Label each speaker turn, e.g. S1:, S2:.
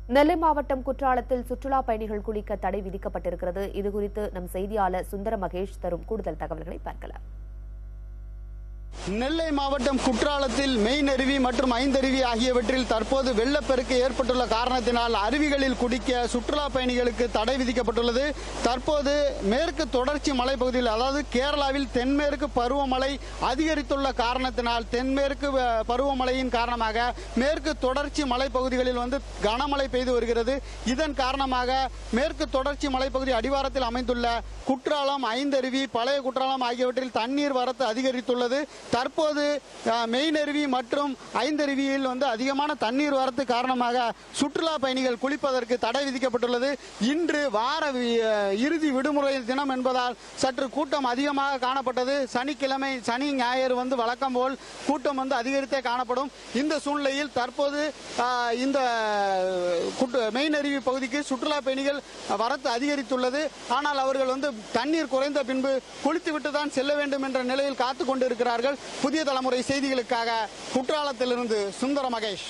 S1: நெல்லை மாவட்டம் குற்றாலத்தில் சுற்றுலா பயணிகள் குளிக்க தடை விதிக்கப்பட்டிருக்கிறது. இதுகுறித்து நம் செய்தியாளர் சுந்தர மகேஷ் தரும் கூடுதல் தகவல்களை பார்க்கலாம்.
S2: நெல்லை மாவட்டம் குற்றாலத்தில் மெயினருவி மற்றும் ஐந்தருவி ஆகியவற்றில் தற்போது வெள்ளப்பெருக்கு ஏற்பட்டுள்ள காரணத்தினால் அருவிகளில் குடிக்க சுற்றுலா பயணிகளுக்கு தடை விதிக்கப்பட்டுள்ளது. தற்போது மேற்கு தொடர்ச்சி மலைப்பகுதியில், அதாவது கேரளாவில் தென்மேற்கு பருவமழை அதிகரித்துள்ள காரணத்தினால் தென்மேற்கு பருவமழையின் காரணமாக மேற்கு தொடர்ச்சி மலைப்பகுதிகளில் கனமழை பெய்து வருகிறது. இதன் காரணமாக மேற்கு தொடர்ச்சி மலைப்பகுதி அடிவாரத்தில் அமைந்துள்ள குற்றாலம், ஐந்தருவி, பழைய குற்றாலம் ஆகியவற்றில் தண்ணீர் வரத்து அதிகரித்துள்ளது. தற்போது மெயினருவி மற்றும் ஐந்தருவியில் அதிகமான தண்ணீர் வரத்து காரணமாக சுற்றுலா பயணிகள் குளிப்பதற்கு தடை விதிக்கப்பட்டுள்ளது. இன்று வார இறுதி விடுமுறை தினம் என்பதால் சற்று கூட்டம் அதிகமாக காணப்பட்டது. சனிக்கிழமை, சனி, ஞாயிறு வழக்கம் போல் கூட்டம் அதிகரித்தே காணப்படும். இந்த சூழ்நிலையில் தற்போது இந்த மெயினருவி பகுதிக்கு சுற்றுலா பயணிகள் வரத்து அதிகரித்துள்ளது. ஆனால் அவர்கள் தண்ணீர் குறைந்த பின்பு குளித்துவிட்டு தான் செல்ல வேண்டும் என்ற நிலையில் காத்துக் கொண்டிருக்கிறார்கள். புதிய தலைமுறை செய்திகளுக்காக குற்றாலத்திலிருந்து சுந்தர மகேஷ்.